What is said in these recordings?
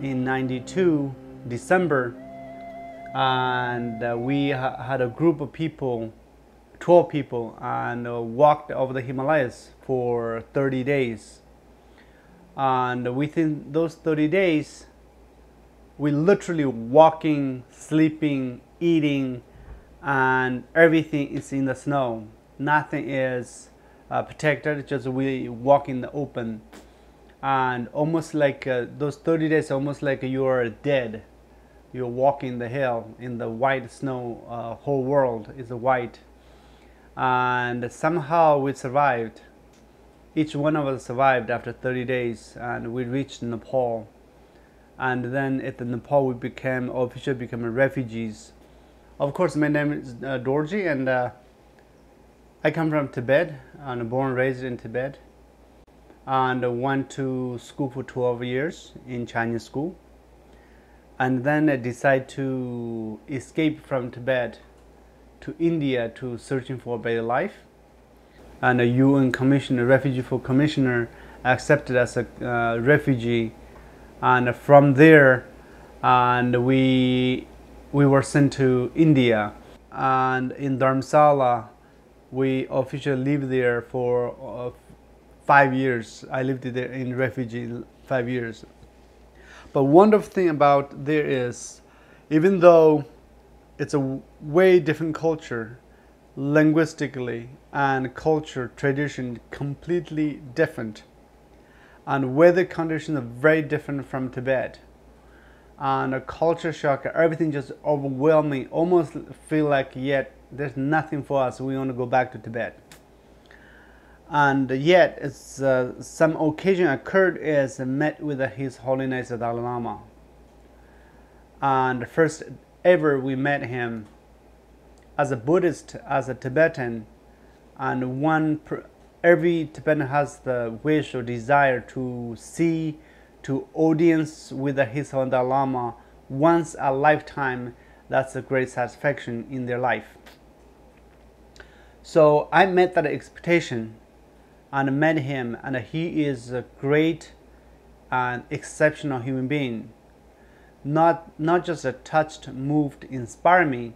in '92, December, and we had a group of people, 12 people, and walked over the Himalayas for 30 days. And within those 30 days, we literally walking, sleeping, eating, and everything is in the snow. Nothing is protected, just we walk in the open. And almost like those 30 days, almost like you are dead. You're walking the hill in the white snow, whole world is white. And somehow we survived. Each one of us survived after 30 days, and we reached Nepal. And then at the Nepal, we officially became refugees. Of course, my name is Dorjee, and I come from Tibet, and born and raised in Tibet, and went to school for 12 years in Chinese school. And then I decided to escape from Tibet to India to searching for a better life. And a UN commissioner, refugee for commissioner, accepted as a refugee. And from there, and we were sent to India. And in Dharamsala, we officially lived there for 5 years. I lived there in refugee 5 years. But wonderful thing about there is, even though it's a way different culture, linguistically and culture, tradition, completely different. And weather conditions are very different from Tibet. And a culture shock, everything just overwhelming, almost feel like yet there's nothing for us, we want to go back to Tibet. And yet, it's, some occasion occurred is met with His Holiness the Dalai Lama. And first ever we met him as a Buddhist, as a Tibetan, and every Tibetan has the wish or desire to see, to audience with His Holiness Dalai Lama once a lifetime. That's a great satisfaction in their life. So I met that expectation and met him, and he is a great and exceptional human being. Not just touched, moved, inspire me,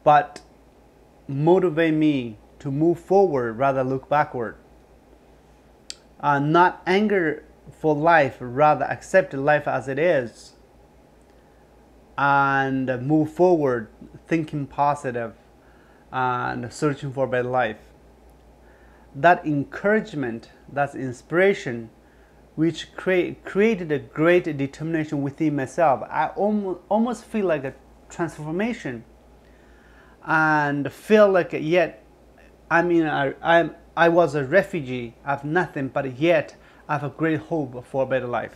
but motivate me to move forward rather look backward. Not anger for life, rather accept life as it is and move forward, thinking positive and searching for a better life. That encouragement, that inspiration, which created a great determination within myself. I almost feel like a transformation, and feel like yet I was a refugee. I have nothing, but yet I have a great hope for a better life.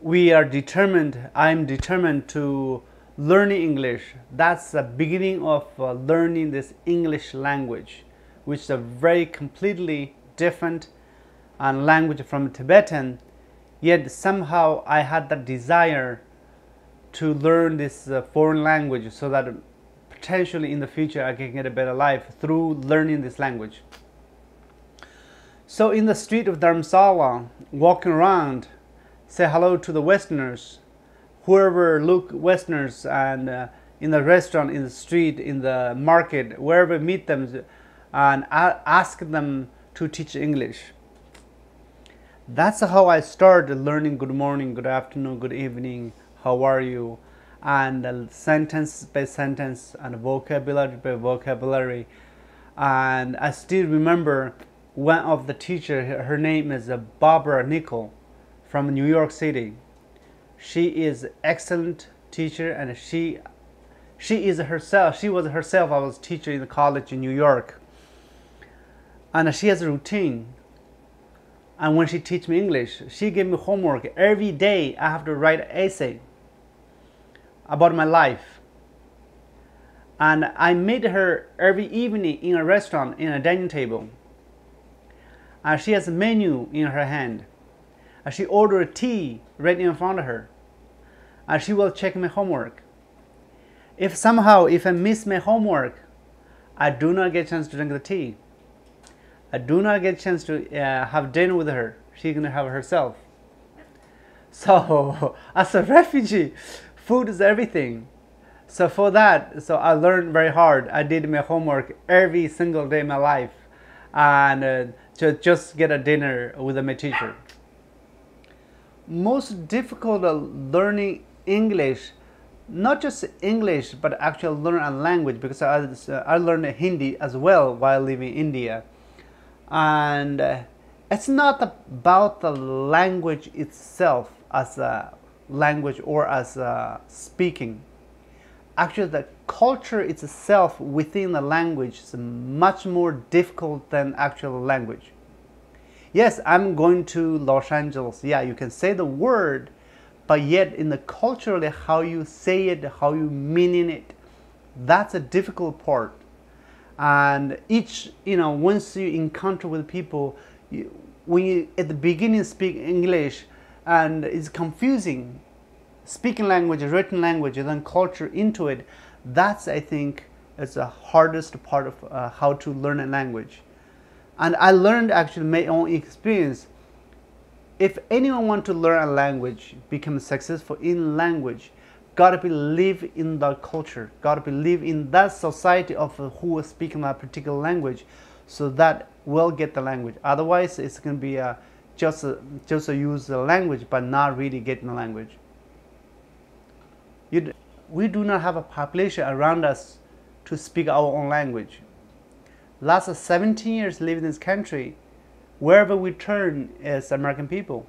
We are determined. I'm determined to learn English. That's the beginning of learning this English language, which is a very completely different language from Tibetan. Yet somehow I had that desire to learn this foreign language, so that potentially in the future I can get a better life through learning this language. So in the street of Dharamsala, walking around, say hello to the Westerners, whoever look Westerners, and in the restaurant, in the street, in the market, wherever meet them, and ask them to teach English. That's how I started learning good morning, good afternoon, good evening, how are you, and sentence by sentence and vocabulary by vocabulary. And I still remember one of the teacher, her name is Barbara Nickel from New York City. She is excellent teacher, and she was herself, I was teacher in the college in New York. And she has a routine. And when she teach me English, she gave me homework. Every day I have to write an essay about my life. And I meet her every evening in a restaurant, in a dining table. And she has a menu in her hand. And she ordered tea right in front of her. And she will check my homework. If I miss my homework, I do not get a chance to drink the tea. I do not get a chance to have dinner with her. She's going to have herself. So as a refugee, food is everything. So for that, so I learned very hard. I did my homework every single day of my life, and to just get a dinner with my teacher. Most difficult learning English, not just English, but actually learn a language, because I learned Hindi as well while living in India. And it's not about the language itself as a language or as speaking. Actually, the culture itself within the language is much more difficult than actual language. Yes, I'm going to Los Angeles. Yeah, you can say the word, but yet in the culturally how you say it, how you meaning it, that's a difficult part. And each, once you encounter with people, when you at the beginning speak English, and it's confusing, speaking language, written language, and then culture into it, that's, I think, is the hardest part of how to learn a language. And I learned actually my own experience. If anyone wants to learn a language, become successful in language, gotta be live in the culture, gotta be live in that society of who is speaking that particular language, so that will get the language. Otherwise, it's gonna be just use the language, but not really getting the language. We do not have a population around us to speak our own language. Last 17 years living in this country, wherever we turn is American people.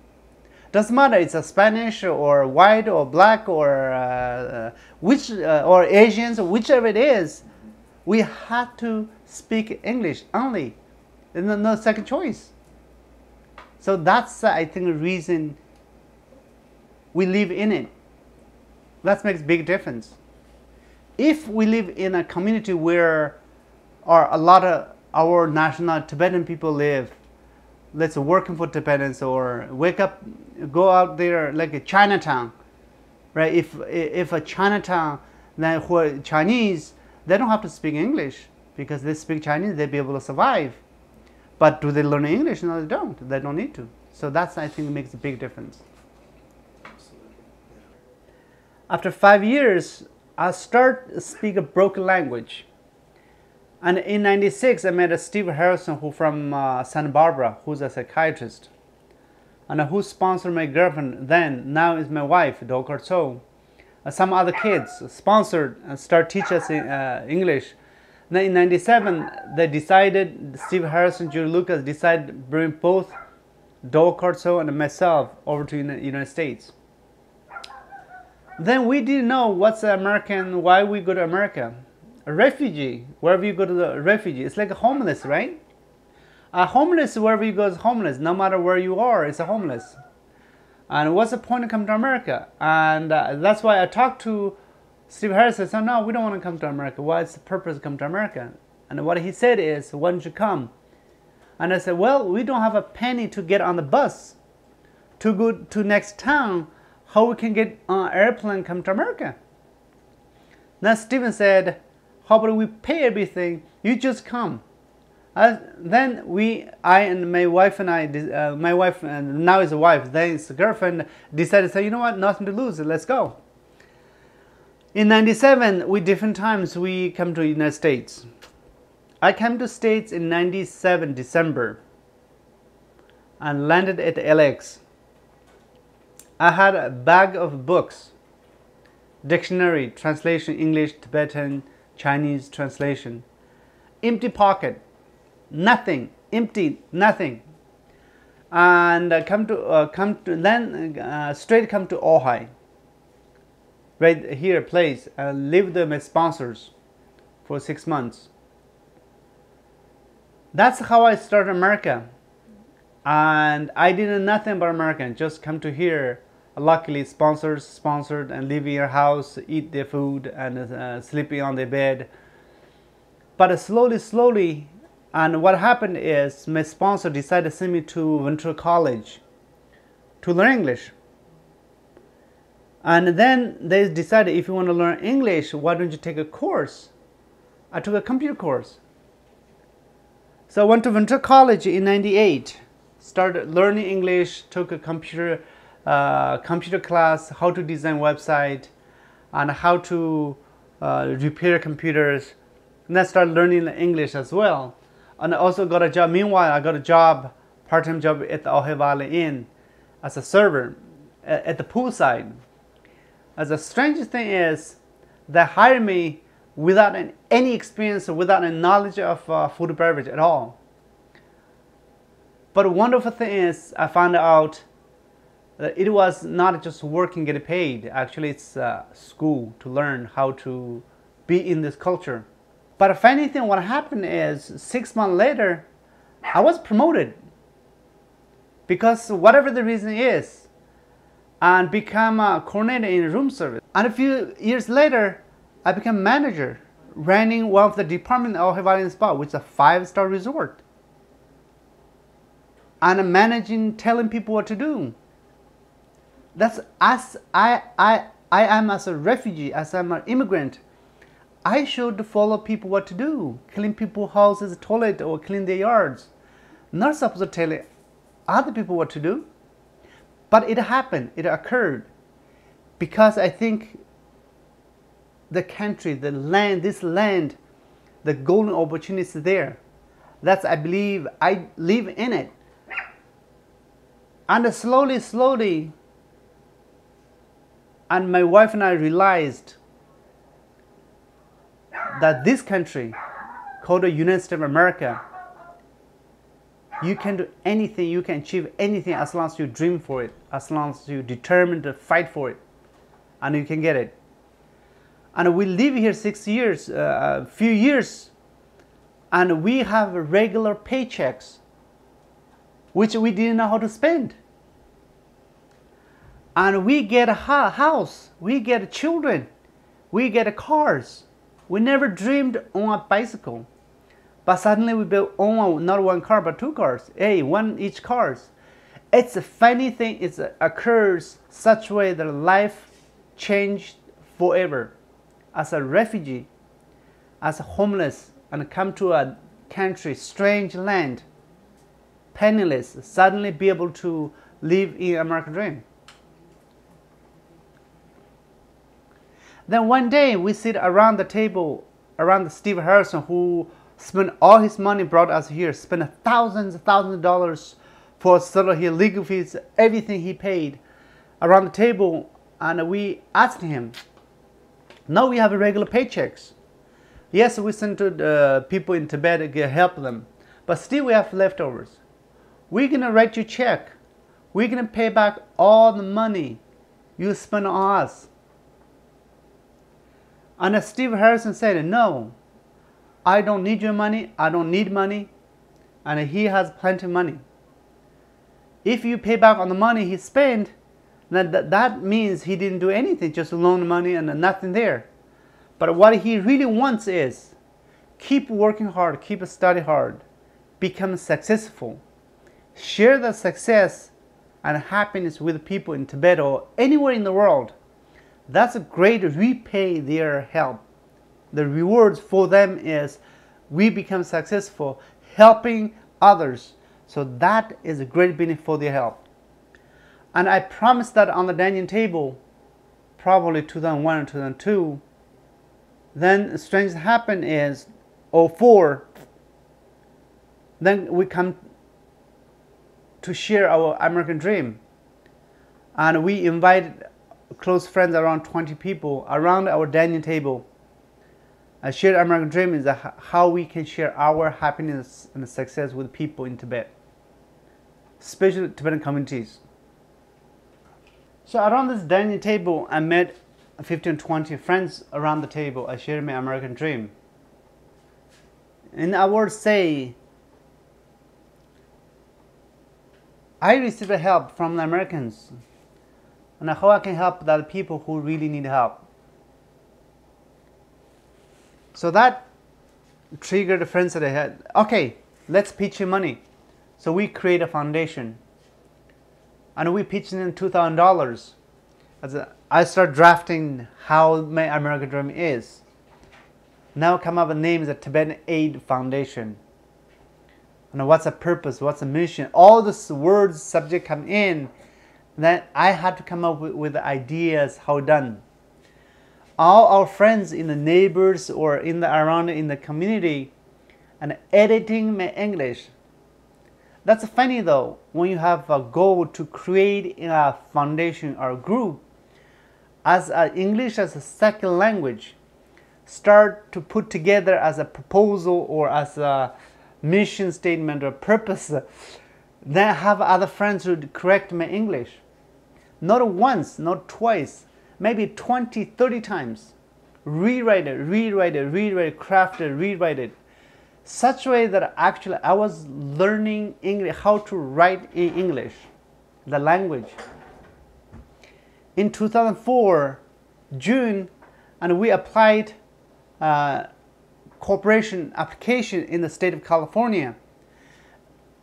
Doesn't matter it's a Spanish or white or black or or Asians, or whichever it is, we have to speak English only. There's no second choice. So that's I think the reason we live in it. That makes a big difference. If we live in a community where a lot of our national Tibetan people live, let's say working for Tibetans, or wake up, go out there like a Chinatown, right? If a Chinatown, then who are Chinese, they don't have to speak English, because they speak Chinese, they'll be able to survive. But do they learn English? No, they don't. They don't need to. So that's, I think, makes a big difference. After 5 years, I start to speak a broken language. And in '96, I met Steve Harrison, who from Santa Barbara, who's a psychiatrist, and who sponsored my girlfriend then, now is my wife, Dolkar Tso. Some other kids sponsored and start teaching us English. Then in '97, they decided, Steve Harrison, Julie Lucas decided to bring both Dolkar Tso and myself over to the United States. Then we didn't know what's American, why we go to America. A refugee, wherever you go to the refugee, it's like a homeless, right? A homeless, wherever you go is homeless. No matter where you are, it's a homeless. And what's the point of coming to America? And that's why I talked to Steve Harris. I said, no, we don't want to come to America. What's the purpose of coming to America? And what he said is, why don't you come? And I said, well, we don't have a penny to get on the bus to go to next town. How we can get on an airplane come to America? Then Stephen said, how about we pay everything, you just come. Then I and my wife and I, my wife, and now is a wife, then it's a girlfriend, decided to say, you know what, nothing to lose, let's go. In '97, we different times we come to the United States. I came to States in '97, December, and landed at LX. I had a bag of books, dictionary, translation, English, Tibetan, Chinese translation, empty pocket, nothing, empty, nothing, and straight come to Ojai, right here, place, and live with my sponsors for 6 months. That's how I started America, and I didn't know nothing about American. Just come to here. Luckily, sponsors sponsored and live in your house, eat their food, and sleeping on their bed. But slowly, and what happened is my sponsor decided to send me to Ventura College to learn English. And then they decided, if you want to learn English, why don't you take a course? I took a computer course. So I went to Ventura College in '98, started learning English, took a computer computer class, how to design website, and how to repair computers. And I started learning English as well. And I also got a job. Meanwhile, I got a job, part-time job at the Ojai Inn as a server at the poolside. As the strangest thing is, they hired me without any experience or without any knowledge of food and beverage at all. But the wonderful thing is, I found out that it was not just work and get paid. Actually, it's school to learn how to be in this culture. But the funny thing, what happened is 6 months later, I was promoted because whatever the reason is, and become a coordinator in room service. And a few years later, I became manager, running one of the departments of Ojai Spa, which is a 5-star resort. And I'm managing, telling people what to do. That's as I am as a refugee, as I'm an immigrant. I should follow people what to do, clean people's houses, toilet, or clean their yards. Not supposed to tell other people what to do. But it happened, it occurred, because I think the country, the land, this land, the golden opportunity is there. That's, I believe, I live in it. And slowly, and my wife and I realized that this country, called the United States of America, you can do anything, you can achieve anything as long as you dream for it, as long as you're determined to fight for it, and you can get it. And we live here 6 years, a few years, and we have regular paychecks, which we didn't know how to spend. And we get a house, we get children, we get cars. We never dreamed on a bicycle. But suddenly we own not one car, but 2 cars. Hey, one each cars. It's a funny thing. It occurs such way that life changed forever. As a refugee, as a homeless, and come to a country, strange land, penniless, suddenly be able to live in American dream. Then one day we sit around the table, around Steve Harrison, who spent all his money, brought us here, spent thousands of dollars for settle here, legal fees, everything he paid around the table. And we asked him, now we have regular paychecks. Yes, we send to the people in Tibet to help them, but still we have leftovers. We're gonna write you a check. We're gonna pay back all the money you spent on us. And Steve Harrison said, no, I don't need your money, I don't need money, and he has plenty of money. If you pay back on the money he spent, then that means he didn't do anything, just loan money and nothing there. But what he really wants is, keep working hard, keep studying hard, become successful, share the success and happiness with people in Tibet or anywhere in the world. That's a great repay their help. The rewards for them is we become successful helping others. So that is a great benefit for their help. And I promised that on the dining table, probably 2001 or 2002. Then strange happened is 2004. Then we come to share our American dream. And we invited close friends, around 20 people, around our dining table. A shared American dream is how we can share our happiness and success with people in Tibet, especially Tibetan communities. So around this dining table, I met 15, 20 friends around the table. I shared my American dream. And I would say, I received help from the Americans, and how I can help the people who really need help. So that triggered the friends that I had. Okay, let's pitch you money. So we create a foundation, and we pitched in $2,000. I start drafting how my American dream is. Now come up with name is the Tibetan Aid Foundation. And what's the purpose? What's the mission? All these words, subject come in, Then I had to come up with the ideas how done. All our friends in the neighbors or in the around in the community and editing my English. That's funny though, when you have a goal to create a foundation or group as English as a second language, start to put together as a proposal or as a mission statement or purpose, then have other friends who correct my English. Not once, not twice, maybe 20, 30 times. Rewrite it, craft it, rewrite it. Such a way that actually I was learning English, how to write in English, the language. In 2004, June, and we applied cooperation application in the state of California.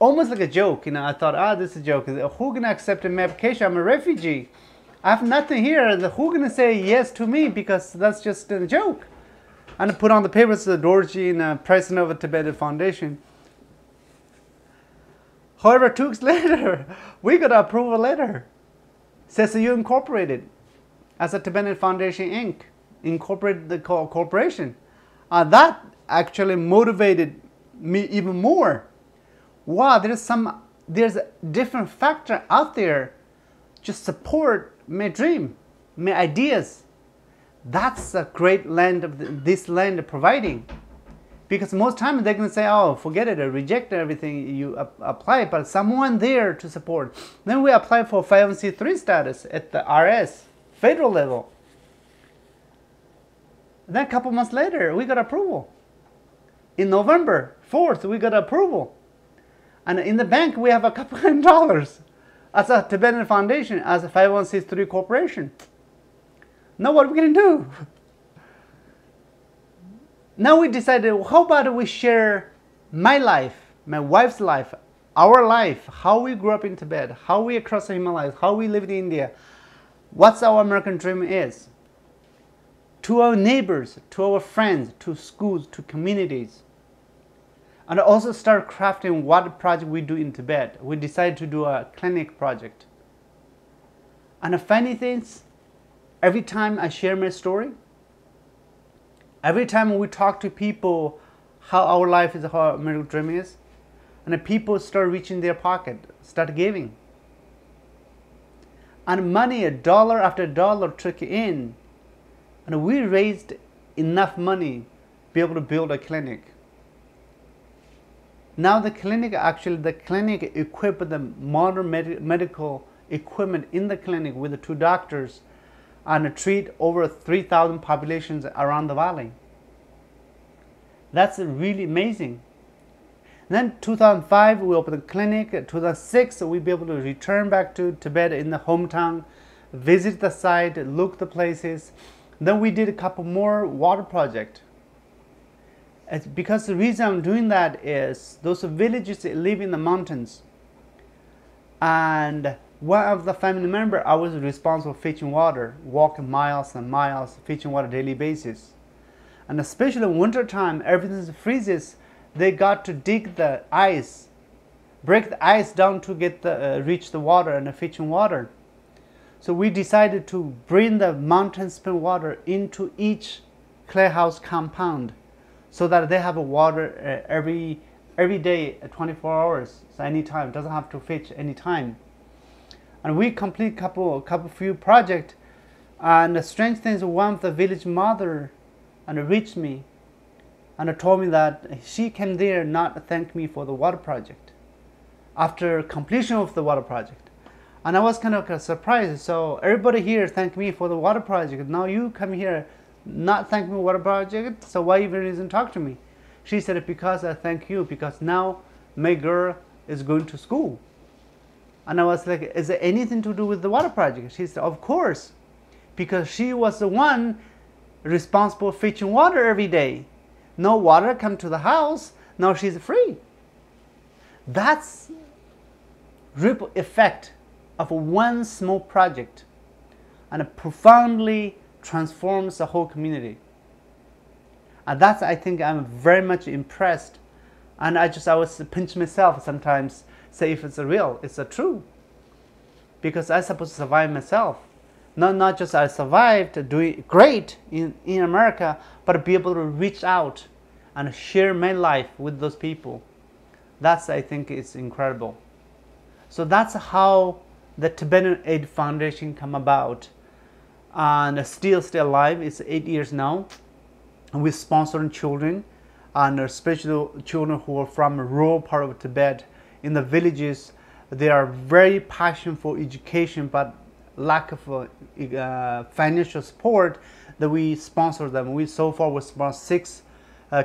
Almost like a joke, I thought, this is a joke. Who gonna accept my application? I'm a refugee. I have nothing here. Who gonna say yes to me? Because that's just a joke. And I put on the papers the Dorjee and president of the Tibetan Foundation. However, 2 weeks later, we got an approval letter. Says you incorporated as a Tibetan Foundation Inc. Incorporated the corporation. That actually motivated me even more. Wow, there's a different factor out there. Just support my dream, my ideas. That's a great land of this land providing. Because most times they're going to say, oh, forget it, or reject everything you apply, but someone there to support. Then we apply for 501c3 status at the RS, federal level. Then a couple months later, we got approval. In November 4th, we got approval. And in the bank, we have a couple $100 as a Tibetan Foundation, as a 501c3 corporation. Now what are we going to do? Now we decided, how about we share my life, my wife's life, our life, how we grew up in Tibet, how we across the Himalayas, how we lived in India, what's our American dream is. To our neighbors, to our friends, to schools, to communities. And also start crafting what project we do in Tibet. We decided to do a clinic project. And the funny things, every time I share my story, every time we talk to people how our life is, how our American dream is, and the people start reaching their pocket, start giving. And money, dollar after dollar took in, and we raised enough money to be able to build a clinic. Now the clinic equipped with the modern medical equipment in the clinic with the 2 doctors and treat over 3,000 populations around the valley. That's really amazing. Then 2005 we opened the clinic. 2006 we'll be able to return back to Tibet in the hometown, visit the site, look the places. Then we did a couple more water projects. It's because the reason I'm doing that is those villages that live in the mountains, and one of the family members, I was responsible for fetching water, walking miles and miles, fetching water daily basis. And especially in winter time, everything freezes. They got to dig the ice, break the ice down to get reach the water and fetching water. So we decided to bring the mountain spring water into each clay house compound, so that they have a water every day, 24 hours, so anytime, doesn't have to fetch anytime. And we complete few projects, and the strange thing is, one of the village mother and reached me and told me that she came there not thank me for the water project after completion of the water project. And I was kind of surprised. So everybody here thanked me for the water project. Now you come here not thank me for the water project, so why even reason talk to me? She said, because I thank you, because now my girl is going to school. And I was like, is there anything to do with the water project? She said, of course, because she was the one responsible for fetching water every day. No water come to the house, now she's free. That's ripple effect of one small project, and it profoundly transforms the whole community. And that's, I think, I'm very much impressed. And I always pinch myself sometimes, say if it's real, it's true. because I'm supposed to survive myself. Not just I survived doing great in America, but be able to reach out and share my life with those people. That's, I think, is incredible. So that's how the Tibetan Aid Foundation come about, and still stay alive. It's 8 years now. And we sponsor children, and especially children who are from a rural part of Tibet. In the villages, they are very passionate for education, but lack of financial support, that we sponsor them. We so far we sponsor 6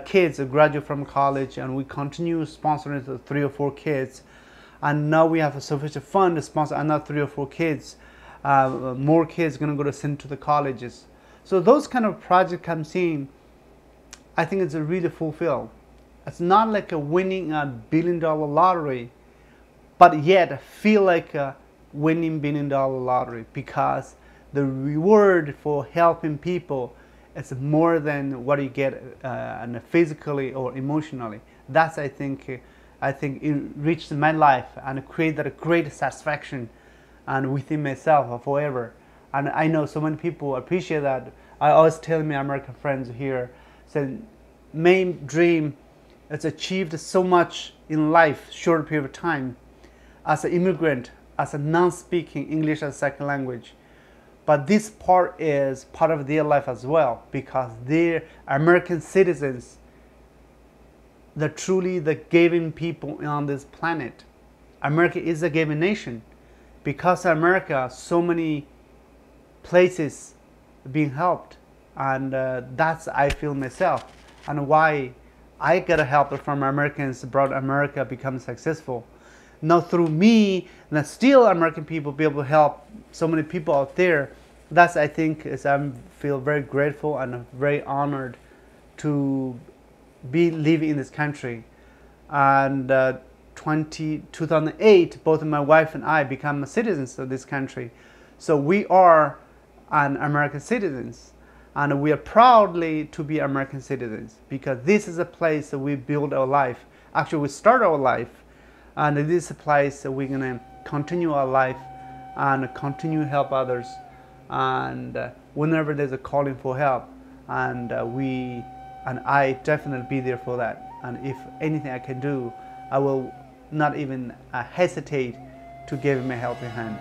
kids who graduate from college, and we continue sponsoring 3 or 4 kids, and now we have a sufficient fund to sponsor another 3 or 4 kids. More kids going to go to the colleges. So those kind of projects comes in, I think it's really fulfilled. It's not like winning a billion-dollar lottery, but yet I feel like winning billion-dollar lottery, because the reward for helping people is more than what you get physically or emotionally. That's, I think it enriched my life and created a great satisfaction and within myself forever. And I know so many people appreciate that. I always tell my American friends here, said, main dream is achieved so much in life, short period of time, as an immigrant, as a non-speaking English as a second language. But this part is part of their life as well, because they're American citizens. They're truly the giving people on this planet. America is a giving nation. Because of America, so many places being helped, and that's I feel myself, and why I get help from Americans brought America become successful. Now through me, and still American people be able to help so many people out there. That's, I think, is I feel very grateful and very honored to be living in this country. And 2008, both my wife and I become citizens of this country. So we are an American citizens, and we are proudly to be American citizens, because this is a place that we build our life. Actually, we start our life, and this is a place that we're going to continue our life and continue to help others. And whenever there's a calling for help, and I definitely be there for that. And if anything I can do, I will not even hesitate to give him a helping hand.